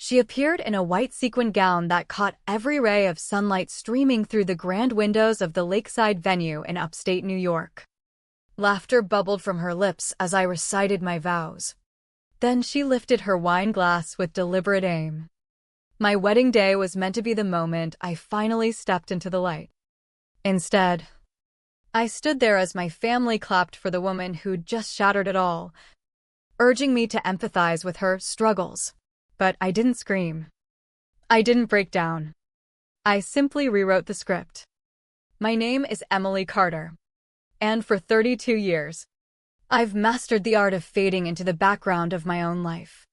She appeared in a white sequin gown that caught every ray of sunlight streaming through the grand windows of the lakeside venue in upstate New York. Laughter bubbled from her lips as I recited my vows. Then she lifted her wine glass with deliberate aim. My wedding day was meant to be the moment I finally stepped into the light. Instead, I stood there as my family clapped for the woman who'd just shattered it all, urging me to empathize with her struggles. But I didn't scream. I didn't break down. I simply rewrote the script. My name is Emily Carter. And for 32 years, I've mastered the art of fading into the background of my own life.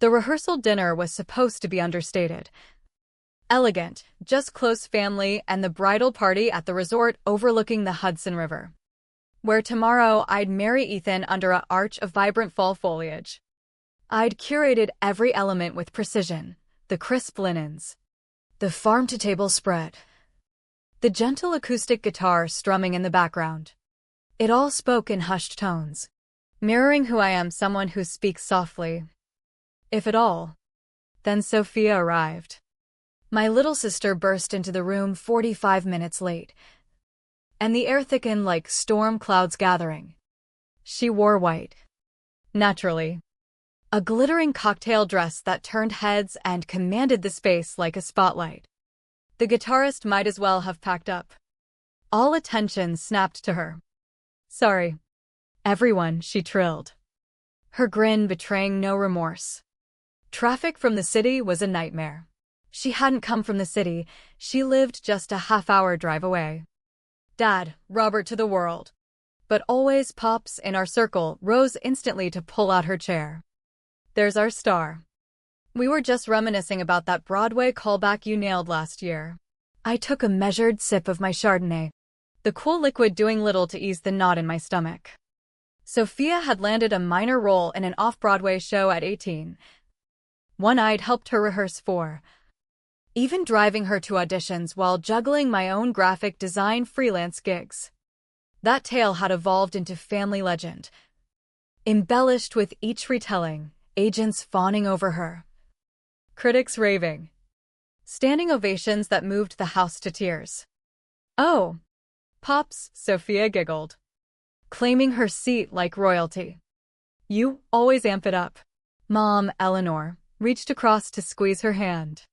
The rehearsal dinner was supposed to be understated. Elegant, just close family, and the bridal party at the resort overlooking the Hudson River, where tomorrow I'd marry Ethan under an arch of vibrant fall foliage. I'd curated every element with precision: the crisp linens, the farm-to-table spread, the gentle acoustic guitar strumming in the background. It all spoke in hushed tones, mirroring who I am, someone who speaks softly, if at all. Then Sophia arrived. My little sister burst into the room 45 minutes late, and the air thickened like storm clouds gathering. She wore white. Naturally. A glittering cocktail dress that turned heads and commanded the space like a spotlight. The guitarist might as well have packed up. All attention snapped to her. "Sorry, everyone," she trilled, her grin betraying no remorse. Traffic from the city was a nightmare. She hadn't come from the city, she lived just a half-hour drive away. Dad, Robert to the world. But always Pops in our circle rose instantly to pull out her chair. "There's our star. We were just reminiscing about that Broadway callback you nailed last year." I took a measured sip of my Chardonnay, the cool liquid doing little to ease the knot in my stomach. Sophia had landed a minor role in an off-Broadway show at 18. One I'd helped her rehearse for, even driving her to auditions while juggling my own graphic design freelance gigs. That tale had evolved into family legend, embellished with each retelling, agents fawning over her, critics raving, standing ovations that moved the house to tears. "Oh, Pops," Sophia giggled, claiming her seat like royalty. "You always amp it up." Mom, Eleanor, reached across to squeeze her hand.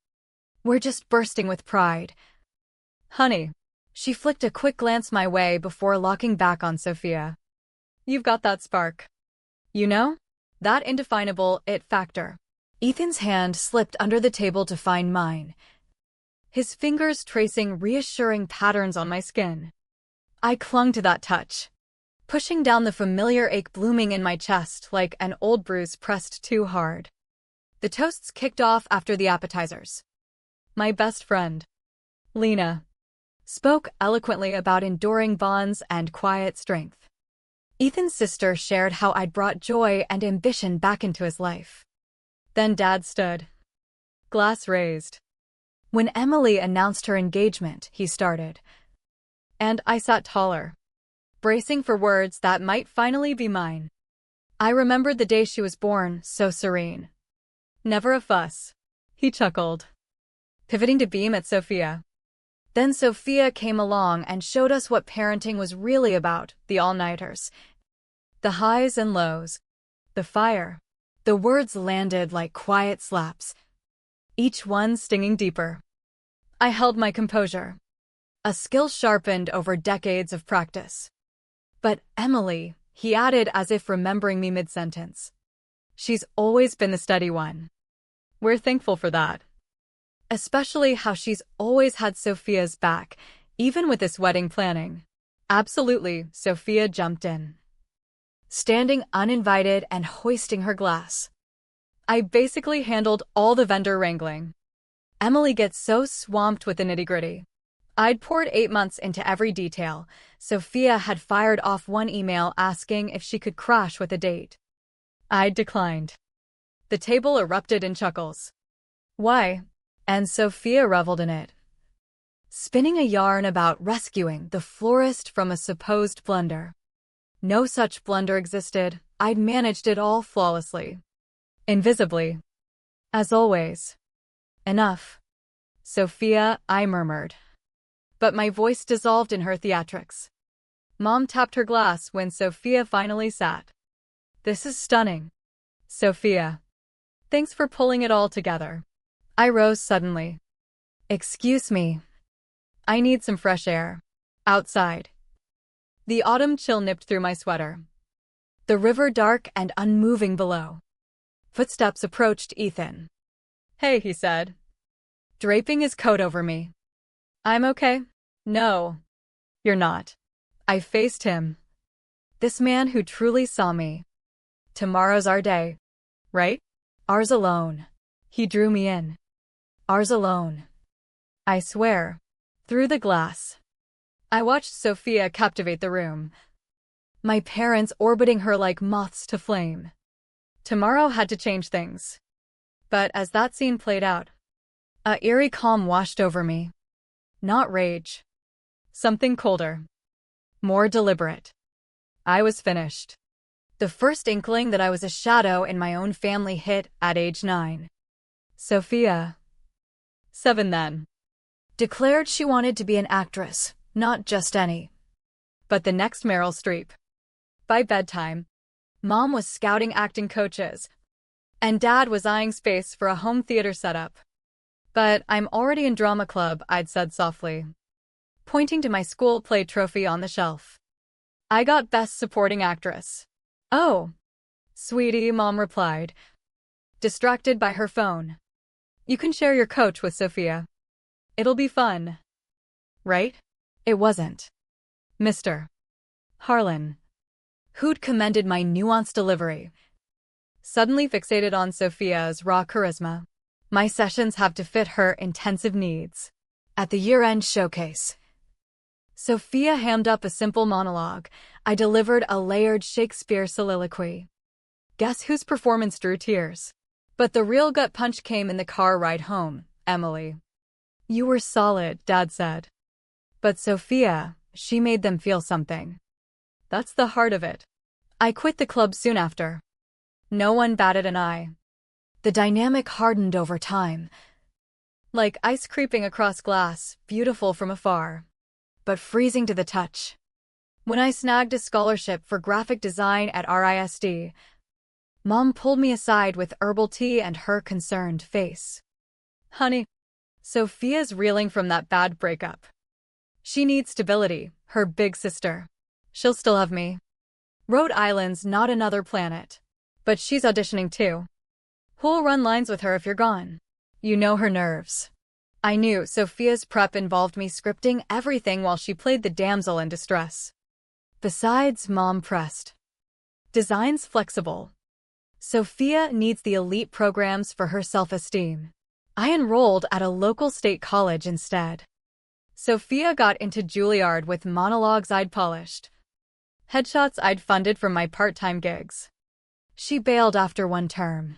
"We're just bursting with pride." "Honey." She flicked a quick glance my way before locking back on Sophia. "You've got that spark. You know? That indefinable it factor." Ethan's hand slipped under the table to find mine, his fingers tracing reassuring patterns on my skin. I clung to that touch, pushing down the familiar ache blooming in my chest like an old bruise pressed too hard. The toasts kicked off after the appetizers. My best friend, Lena, spoke eloquently about enduring bonds and quiet strength. Ethan's sister shared how I'd brought joy and ambition back into his life. Then Dad stood, glass raised. When Emily announced her engagement, he started. And I sat taller, bracing for words that might finally be mine. I remembered the day she was born, so serene. "Never a fuss," he chuckled, pivoting to beam at Sophia. Then Sophia came along and showed us what parenting was really about, the all-nighters. The highs and lows. The fire. The words landed like quiet slaps, each one stinging deeper. I held my composure, a skill sharpened over decades of practice. "But Emily," he added as if remembering me mid-sentence. "She's always been the steady one." We're thankful for that. Especially how she's always had Sophia's back, even with this wedding planning. "Absolutely," Sophia jumped in, standing uninvited and hoisting her glass. "I basically handled all the vendor wrangling. Emily gets so swamped with the nitty-gritty. I'd poured 8 months into every detail. Sophia had fired off one email asking if she could crash with a date. I declined. The table erupted in chuckles. "Why?" And Sophia reveled in it, spinning a yarn about rescuing the florist from a supposed blunder. No such blunder existed. I'd managed it all flawlessly. Invisibly. As always. Enough. Sophia, I murmured. But my voice dissolved in her theatrics. Mom tapped her glass when Sophia finally sat. This is stunning. Sophia. Thanks for pulling it all together. I rose suddenly. Excuse me. I need some fresh air. Outside. The autumn chill nipped through my sweater. The river dark and unmoving below. Footsteps approached Ethan. Hey, he said, draping his coat over me. I'm okay. No. You're not. I faced him. This man who truly saw me. Tomorrow's our day. Right? Ours alone. He drew me in. Ours alone. I swear. Through the glass. I watched Sophia captivate the room. My parents orbiting her like moths to flame. Tomorrow had to change things. But as that scene played out, a eerie calm washed over me. Not rage. Something colder. More deliberate. I was finished. The first inkling that I was a shadow in my own family hit at age 9. Sophia, 7 then, declared she wanted to be an actress, not just any, but the next Meryl Streep. By bedtime, Mom was scouting acting coaches, and Dad was eyeing space for a home theater setup. But I'm already in drama club, I'd said softly, pointing to my school play trophy on the shelf. I got Best Supporting Actress. Oh, sweetie, Mom replied, distracted by her phone. You can share your coach with Sophia. It'll be fun. Right? It wasn't. Mr. Harlan, who'd commended my nuanced delivery, suddenly fixated on Sophia's raw charisma. My sessions have to fit her intensive needs. At the year-end showcase, Sophia hammed up a simple monologue. I delivered a layered Shakespeare soliloquy. Guess whose performance drew tears? But the real gut punch came in the car ride home, Emily. You were solid, Dad said. But Sophia, she made them feel something. That's the heart of it. I quit the club soon after. No one batted an eye. The dynamic hardened over time. Like ice creeping across glass, beautiful from afar, but freezing to the touch. When I snagged a scholarship for graphic design at RISD, Mom pulled me aside with herbal tea and her concerned face. Honey, Sophia's reeling from that bad breakup. She needs stability, her big sister. She'll still have me. Rhode Island's not another planet. But she's auditioning too. Who'll run lines with her if you're gone? You know her nerves. I knew Sophia's prep involved me scripting everything while she played the damsel in distress. Besides, Mom pressed. Design's flexible. Sophia needs the elite programs for her self-esteem. I enrolled at a local state college instead. Sophia got into Juilliard with monologues I'd polished. Headshots I'd funded from my part-time gigs. She bailed after one term,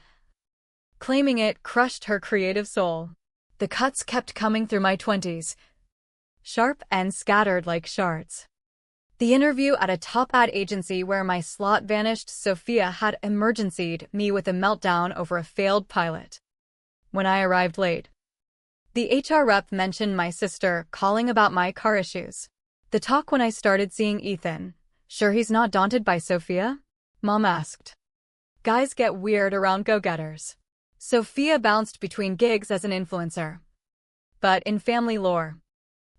claiming it crushed her creative soul. The cuts kept coming through my 20s, sharp and scattered like shards. The interview at a top ad agency where my slot vanished, Sophia had emergencied me with a meltdown over a failed pilot. When I arrived late, the HR rep mentioned my sister calling about my car issues. The talk when I started seeing Ethan. Sure he's not daunted by Sophia? Mom asked. Guys get weird around go-getters. Sophia bounced between gigs as an influencer. But in family lore,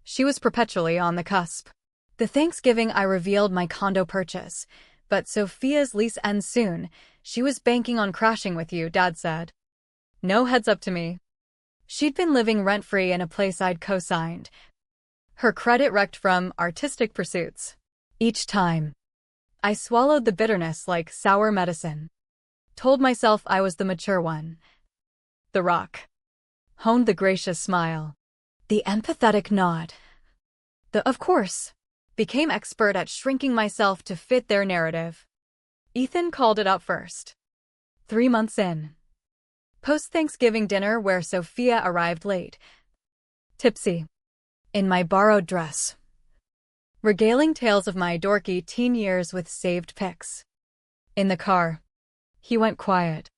she was perpetually on the cusp. The Thanksgiving I revealed my condo purchase, but Sophia's lease ends soon. She was banking on crashing with you, Dad said. No heads up to me. She'd been living rent-free in a place I'd co-signed. Her credit wrecked from artistic pursuits. Each time, I swallowed the bitterness like sour medicine. Told myself I was the mature one. The Rock honed the gracious smile, the empathetic nod. The of course became expert at shrinking myself to fit their narrative. Ethan called it out first. 3 months in. Post-Thanksgiving dinner where Sophia arrived late, tipsy, in my borrowed dress, regaling tales of my dorky teen years with saved pics. In the car, he went quiet.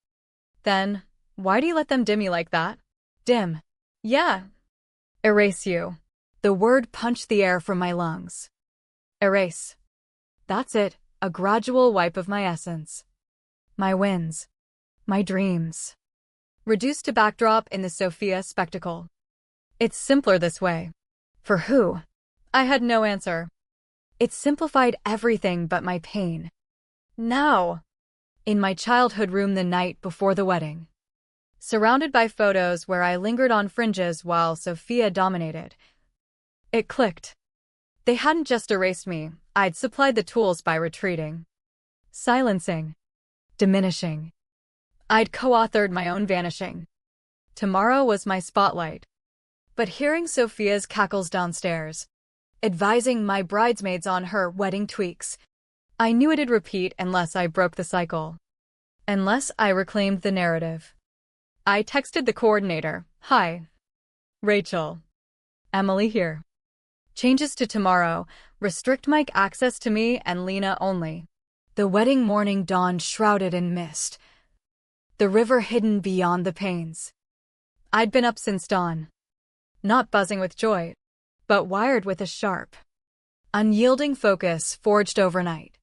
Then, Why do you let them dim you like that? Dim. Yeah. Erase you. The word punched the air from my lungs. Erase. That's it, a gradual wipe of my essence. My wins. My dreams. Reduced to backdrop in the Sophia spectacle. It's simpler this way. For who? I had no answer. It simplified everything but my pain. Now, in my childhood room the night before the wedding, surrounded by photos where I lingered on fringes while Sophia dominated, it clicked. They hadn't just erased me, I'd supplied the tools by retreating, silencing, diminishing. I'd co-authored my own vanishing. Tomorrow was my spotlight. But hearing Sophia's cackles downstairs, advising my bridesmaids on her wedding tweaks, I knew it'd repeat unless I broke the cycle. Unless I reclaimed the narrative. I texted the coordinator, "Hi. Rachel. Emily here. Changes to tomorrow, restrict mic access to me and Lena only." The wedding morning dawned shrouded in mist. The river hidden beyond the panes. I'd been up since dawn. Not buzzing with joy, but wired with a sharp, unyielding focus forged overnight.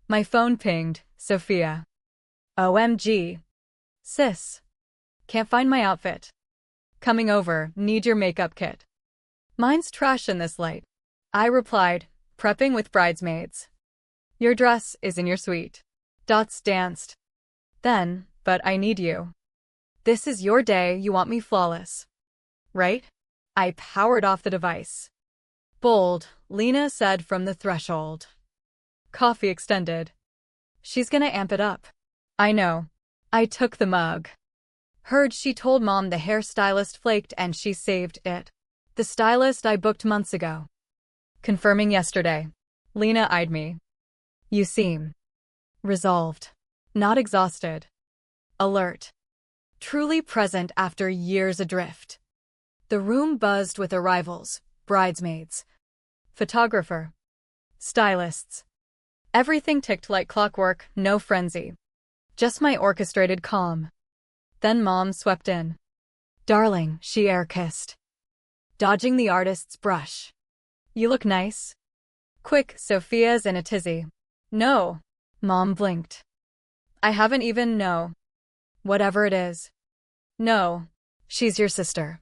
My phone pinged, "Sophia. OMG. Sis. Can't find my outfit. Coming over, need your makeup kit." "Mine's trash in this light," I replied, prepping with bridesmaids. "Your dress is in your suite." Dots danced. Then, "But I need you. This is your day, you want me flawless. Right?" I powered off the device. "Bold," Lena said from the threshold. Coffee extended. "She's gonna amp it up." "I know." I took the mug. Heard she told Mom the hairstylist flaked and she saved it. The stylist I booked months ago. Confirming yesterday. Lena eyed me. "You seem resolved. Not exhausted. Alert. Truly present after years adrift." The room buzzed with arrivals, bridesmaids, photographer, stylists. Everything ticked like clockwork, no frenzy. Just my orchestrated calm. Then Mom swept in. "Darling," she air-kissed, dodging the artist's brush. "You look nice." "Quick, Sophia's in a tizzy." "No." Mom blinked. "I haven't even no. Whatever it is." "No. She's your sister.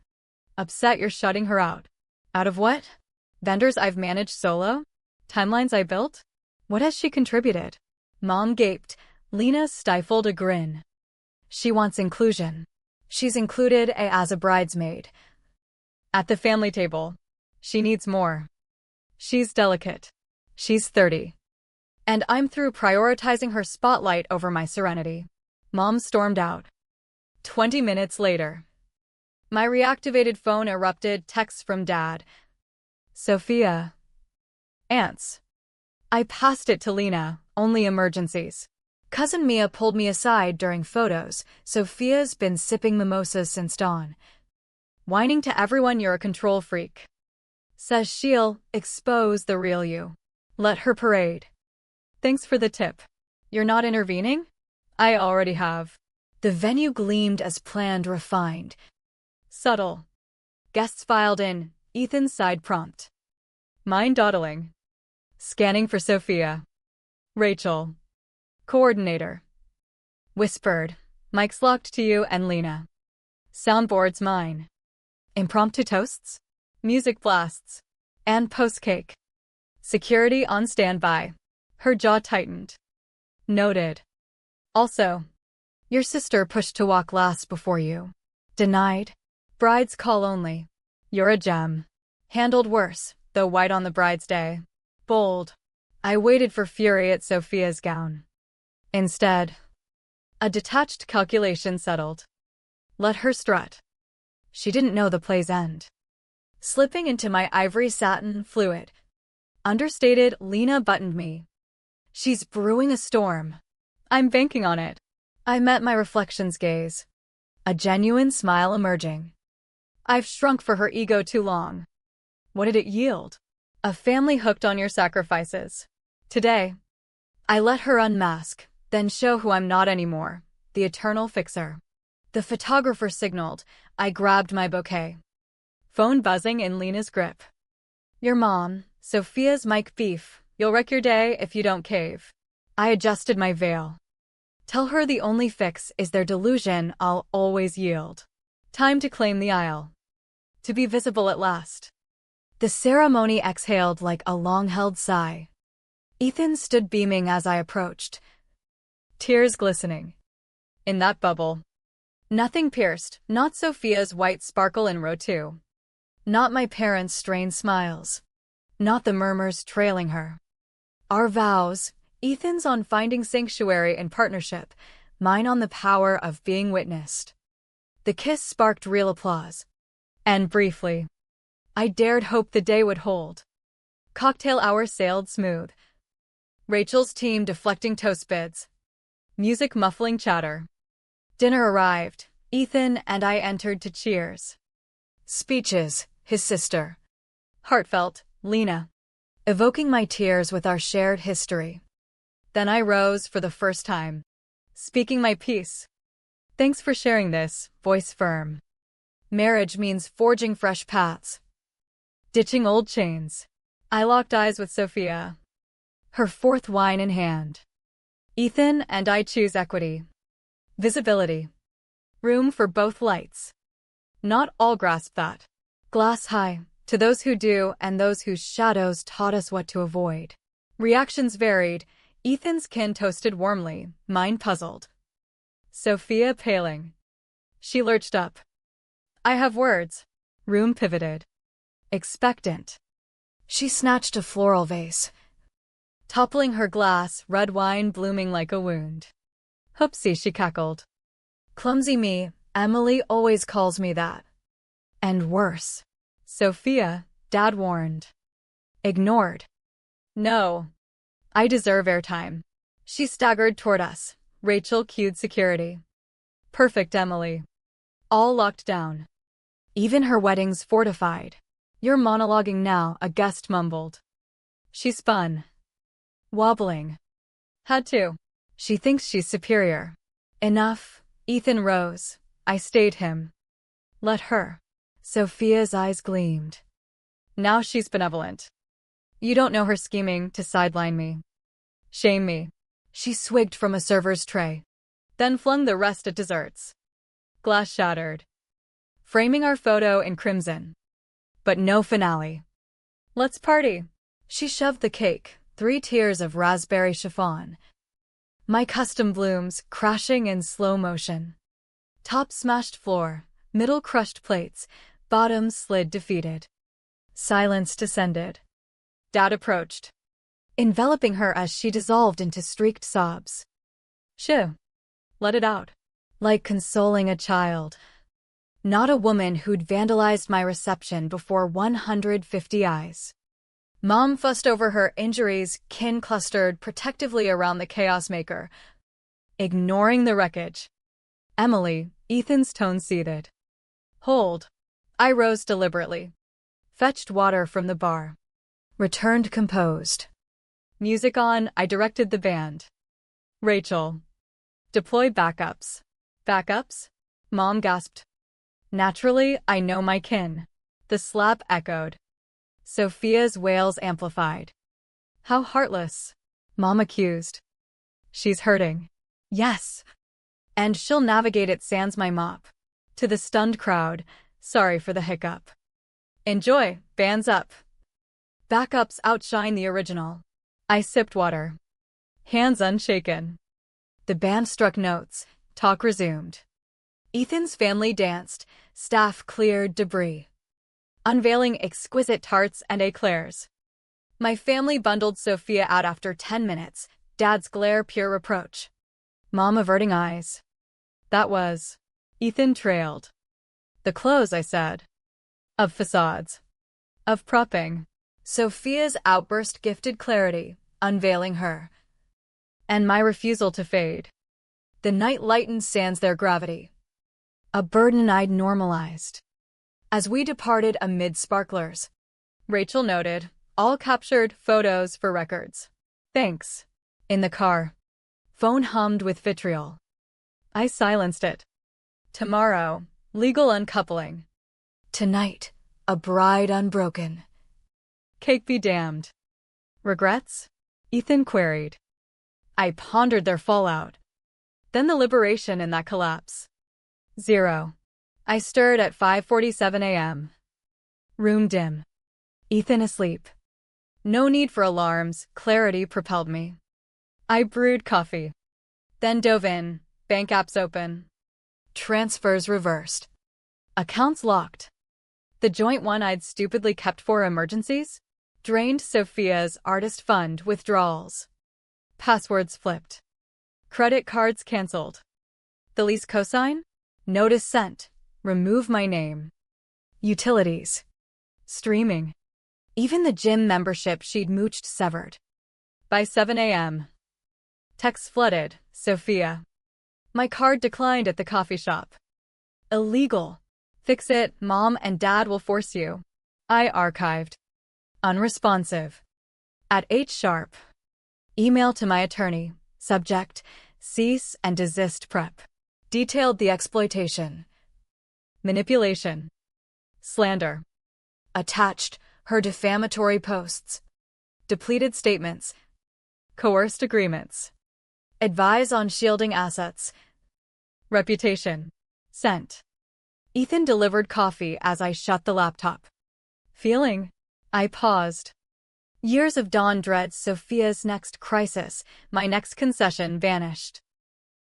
Upset you're shutting her out." "Out of what? Vendors I've managed solo? Timelines I built? What has she contributed?" Mom gaped. Lena stifled a grin. "She wants inclusion. She's included as a bridesmaid. At the family table. She needs more. She's delicate. She's 30. And I'm through prioritizing her spotlight over my serenity." Mom stormed out. 20 minutes later. My reactivated phone erupted, texts from Dad. "Sophia. Ants." I passed it to Lena, "Only emergencies." Cousin Mia pulled me aside during photos. "Sophia's been sipping mimosas since dawn. Whining to everyone you're a control freak. Says she'll expose the real you. Let her parade." "Thanks for the tip. You're not intervening?" "I already have." The venue gleamed as planned, refined. Subtle. Guests filed in, Ethan's side prompt. Mine dawdling. Scanning for Sophia. Rachel. Coordinator. Whispered. "Mic's locked to you and Lena. Soundboard's mine." Impromptu toasts. Music blasts. And post-cake. Security on standby. Her jaw tightened. Noted. Also, your sister pushed to walk last before you. Denied. Bride's call only. You're a gem. Handled worse, though white on the bride's day. Bold. I waited for fury at Sophia's gown. Instead, a detached calculation settled. Let her strut. She didn't know the play's end. Slipping into my ivory satin fluid. Understated, Lena buttoned me. She's brewing a storm. I'm banking on it. I met my reflection's gaze. A genuine smile emerging. I've shrunk for her ego too long. What did it yield? A family hooked on your sacrifices. Today, I let her unmask, then show who I'm not anymore, the eternal fixer. The photographer signaled. I grabbed my bouquet. Phone buzzing in Lena's grip. Your mom, Sophia's Mike Beef. You'll wreck your day if you don't cave. I adjusted my veil. Tell her the only fix is their delusion. I'll always yield. Time to claim the aisle. To be visible at last. The ceremony exhaled like a long-held sigh. Ethan stood beaming as I approached, tears glistening. In that bubble, nothing pierced, not Sophia's white sparkle in row 2. Not my parents' strained smiles. Not the murmurs trailing her. Our vows, Ethan's on finding sanctuary in partnership, mine on the power of being witnessed. The kiss sparked real applause. And briefly, I dared hope the day would hold. Cocktail hour sailed smooth. Rachel's team deflecting toast bids. Music muffling chatter. Dinner arrived. Ethan and I entered to cheers. Speeches, his sister. Heartfelt, Lena. Evoking my tears with our shared history. Then I rose for the first time. Speaking my piece. Thanks for sharing this, voice firm. Marriage means forging fresh paths. Ditching old chains. I locked eyes with Sophia. Her fourth wine in hand. Ethan and I choose equity. Visibility. Room for both lights. Not all grasp that. Glass high, to those who do and those whose shadows taught us what to avoid. Reactions varied. Ethan's kin toasted warmly, mine puzzled. Sophia paling. She lurched up. I have words. Room pivoted. Expectant. She snatched a floral vase. Toppling her glass, red wine blooming like a wound. Hoopsie, she cackled. Clumsy me, Emily always calls me that. And worse. Sophia, Dad warned. Ignored. No. I deserve airtime. She staggered toward us. Rachel cued security. Perfect, Emily. All locked down. Even her wedding's fortified. You're monologuing now, a guest mumbled. She spun. Wobbling. Had to. She thinks she's superior. Enough. Ethan rose. I stayed him. Let her. Sophia's eyes gleamed. Now she's benevolent. You don't know her scheming to sideline me. Shame me. She swigged from a server's tray. Then flung the rest at desserts. Glass shattered. Framing our photo in crimson. But no finale. Let's party. She shoved the cake, 3 tiers of raspberry chiffon. My custom blooms crashing in slow motion. Top smashed floor, middle crushed plates, bottom slid defeated. Silence descended. Dad approached, enveloping her as she dissolved into streaked sobs. Shoo. Let it out. Like consoling a child. Not a woman who'd vandalized my reception before 150 eyes. Mom fussed over her injuries, kin clustered protectively around the chaos maker, ignoring the wreckage. Emily, Ethan's tone seethed. Hold. I rose deliberately. Fetched water from the bar. Returned composed. Music on, I directed the band. Rachel. Deploy backups. Backups? Mom gasped. Naturally, I know my kin. The slap echoed. Sophia's wails amplified. How heartless. Mom accused. She's hurting. Yes. And she'll navigate it sans my mop. To the stunned crowd, sorry for the hiccup. Enjoy, bands up. Backups outshine the original. I sipped water. Hands unshaken. The band struck notes. Talk resumed. Ethan's family danced. Staff cleared debris. Unveiling exquisite tarts and eclairs. My family bundled Sophia out after 10 minutes. Dad's glare pure reproach. Mom averting eyes. That was. Ethan trailed. The clothes, I said. Of facades. Of propping. Sophia's outburst gifted clarity, unveiling her. And my refusal to fade. The night lightened sans their gravity. A burden I'd normalized. As we departed amid sparklers, Rachel noted, all captured photos for records. Thanks. In the car. Phone hummed with vitriol. I silenced it. Tomorrow, legal uncoupling. Tonight, a bride unbroken. Cake be damned. Regrets? Ethan queried. I pondered their fallout. Then the liberation in that collapse. 0. I stirred at 5:47 a.m. Room dim. Ethan asleep. No need for alarms, clarity propelled me. I brewed coffee. Then dove in, bank apps open. Transfers reversed. Accounts locked. The joint one I'd stupidly kept for emergencies? Drained Sophia's artist fund withdrawals. Passwords flipped. Credit cards canceled. The lease cosign? Notice sent. Remove my name. Utilities. Streaming. Even the gym membership she'd mooched severed. By 7 a.m. Texts flooded. Sophia. My card declined at the coffee shop. Illegal. Fix it, Mom and Dad will force you. I archived. Unresponsive. At 8 sharp. Email to my attorney. Subject, cease and desist prep. Detailed the exploitation. Manipulation. Slander. Attached, her defamatory posts. Depleted statements. Coerced agreements. Advise on shielding assets. Reputation. Sent. Ethan delivered coffee as I shut the laptop. Feeling? I paused. Years of dawn dread Sophia's next crisis, my next concession vanished.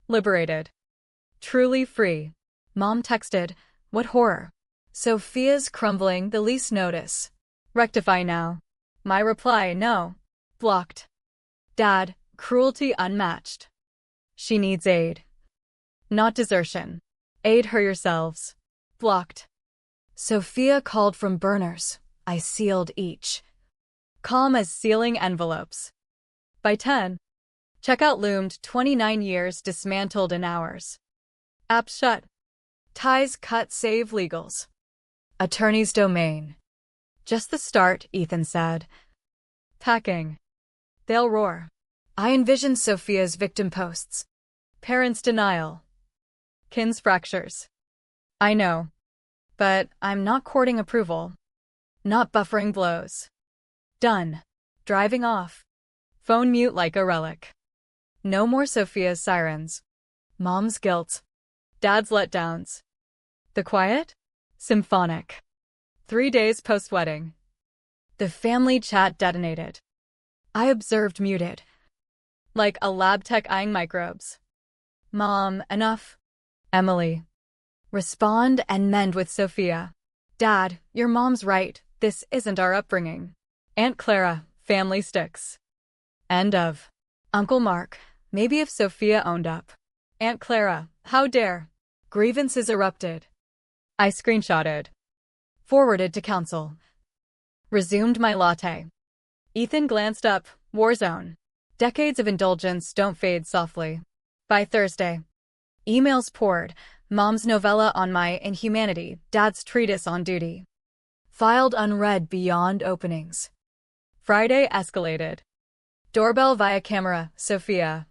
Liberated. Truly free. Mom texted, what horror. Sophia's crumbling the lease notice. Rectify now. My reply, no. Blocked. Dad, cruelty unmatched. She needs aid. Not desertion. Aid her yourselves. Blocked. Sophia called from burners. I sealed each. Calm as sealing envelopes. By 10. Checkout loomed 29 years dismantled in hours. Apps shut. Ties cut save legals. Attorney's domain. Just the start, Ethan said. Packing. They'll roar. I envisioned Sophia's victim posts. Parents' denial. Kin's fractures. I know. But I'm not courting approval. Not buffering blows. Done. Driving off. Phone mute like a relic. No more Sophia's sirens. Mom's guilt. Dad's letdowns. The quiet? Symphonic. 3 days post-wedding. The family chat detonated. I observed muted. Like a lab tech eyeing microbes. Mom, enough. Emily. Respond and mend with Sophia. Dad, your mom's right. This isn't our upbringing. Aunt Clara, family sticks. End of. Uncle Mark, maybe if Sophia owned up. Aunt Clara, how dare. Grievances erupted. I screenshotted. Forwarded to counsel. Resumed my latte. Ethan glanced up. Warzone. Decades of indulgence don't fade softly. By Thursday. Emails poured. Mom's novella on my inhumanity. Dad's treatise on duty. Filed unread beyond openings. Friday escalated. Doorbell via camera. Sophia.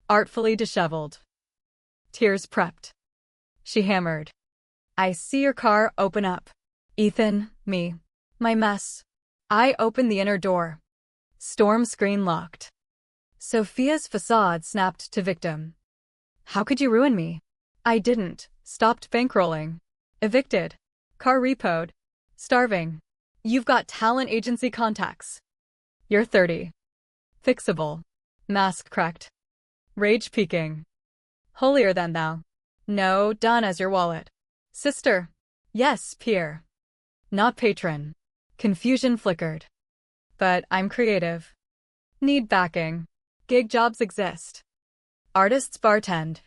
Artfully disheveled. Tears prepped. She hammered. I see your car, open up. Ethan, me. My mess. I opened the inner door. Storm screen locked. Sophia's facade snapped to victim. How could you ruin me? I didn't. Stopped bankrolling. Evicted. Car repoed. Starving. You've got talent agency contacts. You're 30. Fixable. Mask cracked. Rage peaking. Holier than thou. No, done as your wallet. Sister. Yes, peer. Not patron. Confusion flickered. But I'm creative. Need backing. Gig jobs exist. Artists bartend.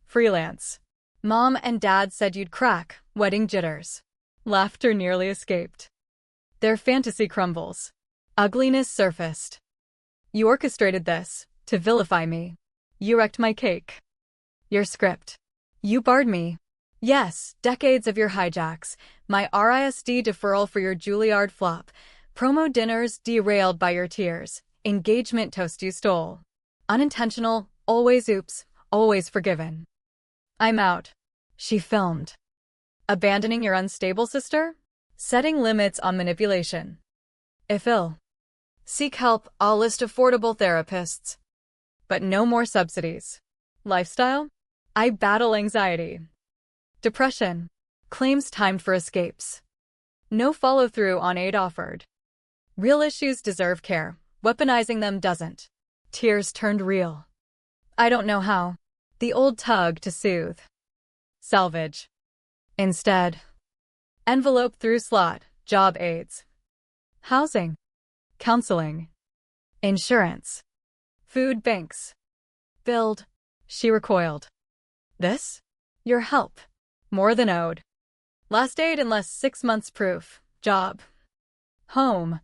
Freelance. Mom and Dad said you'd crack. Wedding jitters. Laughter nearly escaped. Their fantasy crumbles. Ugliness surfaced. You orchestrated this, to vilify me. You wrecked my cake. Your script. You barred me. Yes, decades of your hijacks. My RISD deferral for your Juilliard flop. Promo dinners derailed by your tears. Engagement toast you stole. Unintentional, always oops, always forgiven. I'm out. She filmed. Abandoning your unstable sister? Setting limits on manipulation. If ill, seek help. I'll list affordable therapists. But no more subsidies. Lifestyle? I battle anxiety. Depression. Claims timed for escapes. No follow-through on aid offered. Real issues deserve care. Weaponizing them doesn't. Tears turned real. I don't know how. The old tug to soothe. Salvage. Instead. Envelope through slot. Job aids. Housing. Counseling. Insurance. Food banks. Build. She recoiled. This? Your help. More than owed. Last aid in less 6 months proof. Job. Home.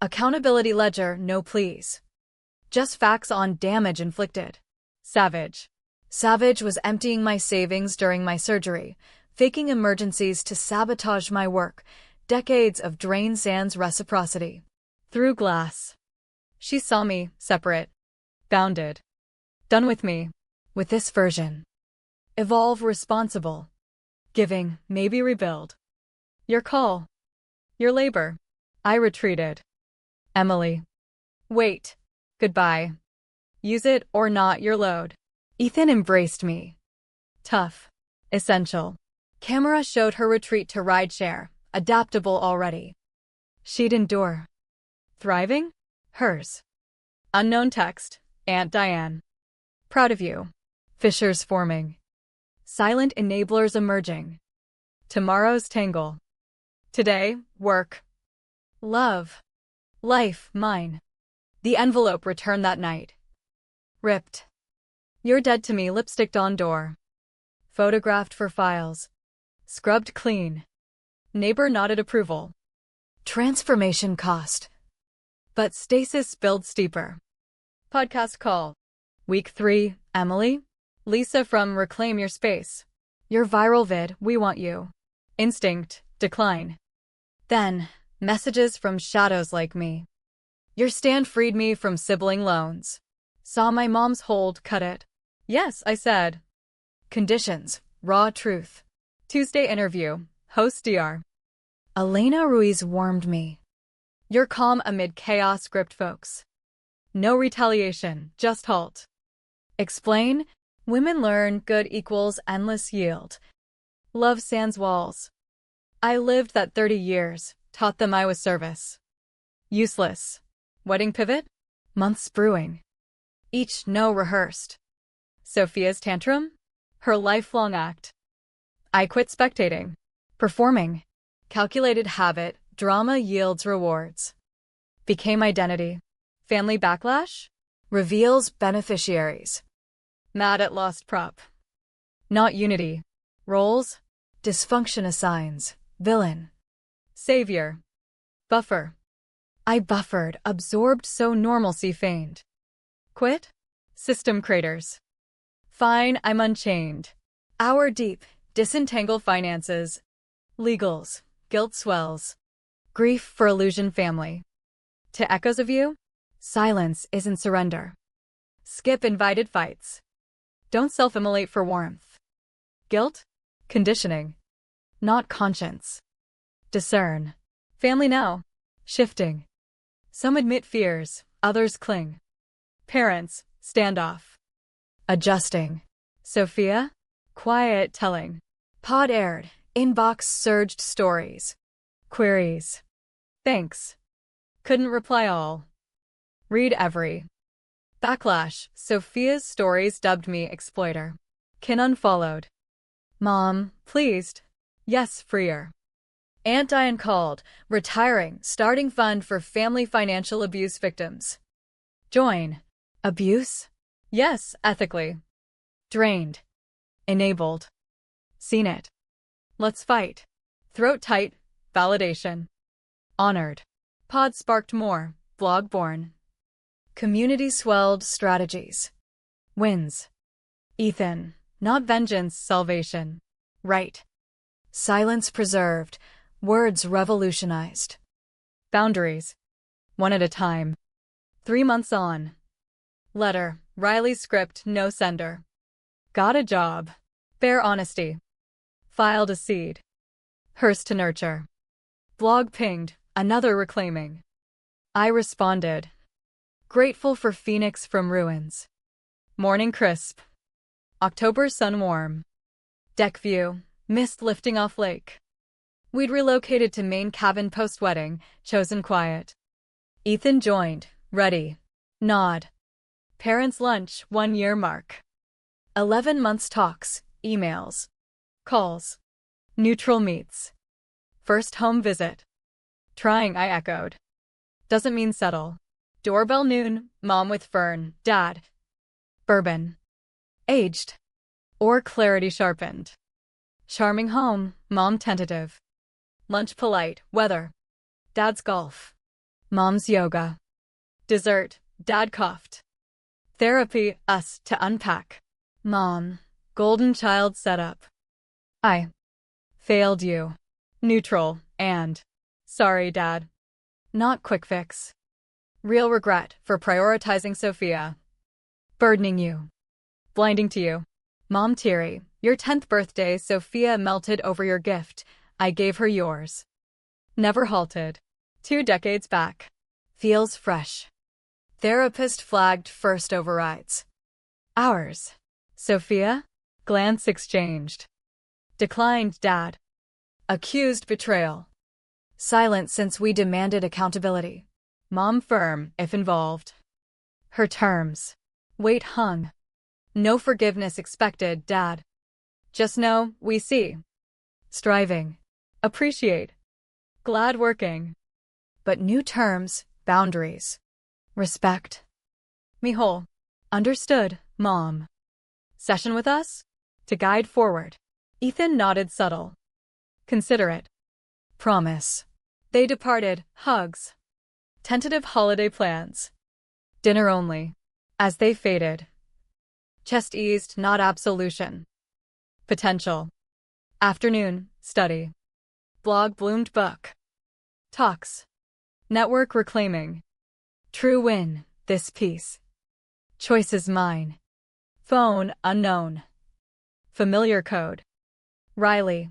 Accountability ledger, no pleas. Just facts on damage inflicted. Savage. Savage was emptying my savings during my surgery, faking emergencies to sabotage my work. Decades of drain sans reciprocity. Through glass. She saw me, separate. Bounded. Done with me. With this version. Evolve responsible. Giving, maybe rebuild. Your call. Your labor. I retreated. Emily. Wait. Goodbye. Use it or not your load. Ethan embraced me. Tough. Essential. Camera showed her retreat to rideshare, adaptable already. She'd endure. Thriving? Hers. Unknown text. Aunt Diane. Proud of you. Fissures forming. Silent enablers emerging. Tomorrow's tangle. Today, work. Love. Life, mine. The envelope returned that night. Ripped. You're dead to me, lipsticked on door. Photographed for files. Scrubbed clean. Neighbor nodded approval. Transformation cost. But stasis builds steeper. Podcast call. Week 3, Emily. Lisa from Reclaim Your Space. Your viral vid, we want you. Instinct, decline. Then, messages from shadows like me. Your stand freed me from sibling loans. Saw my mom's hold, cut it. Yes, I said. Conditions, raw truth. Tuesday interview, host DR. Elena Ruiz warmed me. You're calm amid chaos, script folks. No retaliation, just halt. Explain, women learn good equals endless yield. Love sans walls. I lived that 30 years, taught them I was service. Useless. Wedding pivot? Months brewing. Each no rehearsed. Sophia's tantrum? Her lifelong act. I quit spectating. Performing. Calculated habit, drama yields rewards. Became identity. Family backlash? Reveals beneficiaries. Mad at lost prop. Not unity. Roles? Dysfunction assigns. Villain. Savior. Buffer. I buffered, absorbed so normalcy feigned. Quit? System craters. Fine, I'm unchained. Hour deep, disentangle finances. Legals, guilt swells. Grief for illusion family. To echoes of you? Silence isn't surrender. Skip invited fights. Don't self-immolate for warmth. Guilt? Conditioning. Not conscience. Discern. Family now. Shifting. Some admit fears, others cling. Parents, standoff. Adjusting. Sophia? Quiet telling. Pod aired. Inbox surged stories. Queries. Thanks. Couldn't reply all. Read every. Backlash. Sophia's stories dubbed me exploiter. Kin unfollowed. Mom, pleased. Yes, freer. Aunt Diane called, retiring, starting fund for family financial abuse victims. Join. Abuse? Yes, ethically. Drained. Enabled. Seen it. Let's fight. Throat tight. Validation. Honored. Pod sparked more. Blog born. Community swelled strategies. Wins. Ethan. Not vengeance, salvation. Right. Silence preserved. Words revolutionized. Boundaries. One at a time. 3 months on. Letter. Riley's script, no sender. Got a job. Bare honesty. Filed a seed. Hers to nurture. Blog pinged, another reclaiming. I responded. Grateful for Phoenix from ruins. Morning crisp. October sun warm. Deck view, mist lifting off lake. We'd relocated to main cabin post-wedding, chosen quiet. Ethan joined, ready. Nod. Parents' lunch, 1-year mark. 11 months talks, emails. Calls. Neutral meets. First home visit. Trying, I echoed. Doesn't mean settle. Doorbell noon, mom with fern, dad. Bourbon. Aged. Or clarity sharpened. Charming home, mom tentative. Lunch polite, weather. Dad's golf. Mom's yoga. Dessert, dad coughed. Therapy, us to unpack. Mom, golden child setup. I failed you. Neutral, and sorry, dad. Not quick fix. Real regret for prioritizing Sophia. Burdening you. Blinding to you. Mom teary, your 10th birthday, Sophia melted over your gift. I gave her yours. Never halted. 2 decades back. Feels fresh. Therapist flagged first overrides. Ours. Sophia? Glance exchanged. Declined, dad. Accused betrayal. Silent since we demanded accountability. Mom firm, if involved. Her terms. Weight hung. No forgiveness expected, dad. Just know, we see. Striving. Appreciate. Glad working. But new terms, boundaries. Respect. Me whole. Understood, mom. Session with us? To guide forward. Ethan nodded subtle. Considerate. Promise. They departed, hugs. Tentative holiday plans. Dinner only. As they faded. Chest eased, not absolution. Potential. Afternoon, study. Blog bloomed book. Talks. Network reclaiming. True win, this piece. Choice is mine. Phone unknown. Familiar code. Riley.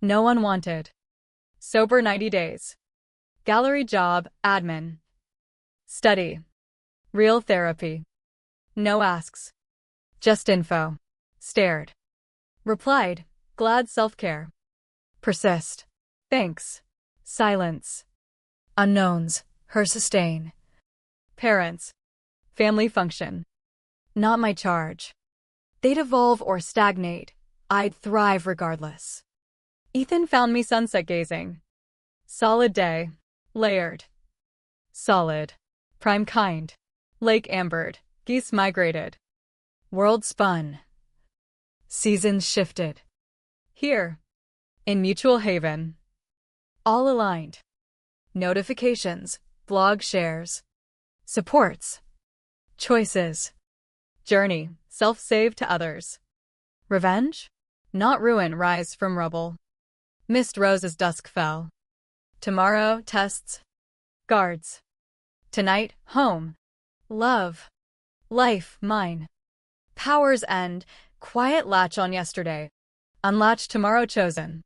No unwanted. Sober 90 days. Gallery job, admin. Study. Real therapy. No asks. Just info. Stared. Replied, glad self-care. Persist. Thanks. Silence. Unknowns, her sustain. Parents. Family function. Not my charge. They'd evolve or stagnate. I'd thrive regardless. Ethan found me sunset gazing. Solid day. Layered. Solid. Prime kind. Lake ambered. Geese migrated. World spun. Seasons shifted. Here. In mutual haven. All aligned. Notifications. Blog shares. Supports. Choices. Journey. Self-save to others. Revenge? Not ruin, rise from rubble. Mist rose as dusk fell. Tomorrow, tests. Guards. Tonight, home. Love. Life, mine. Power's end. Quiet latch on yesterday. Unlatch tomorrow chosen.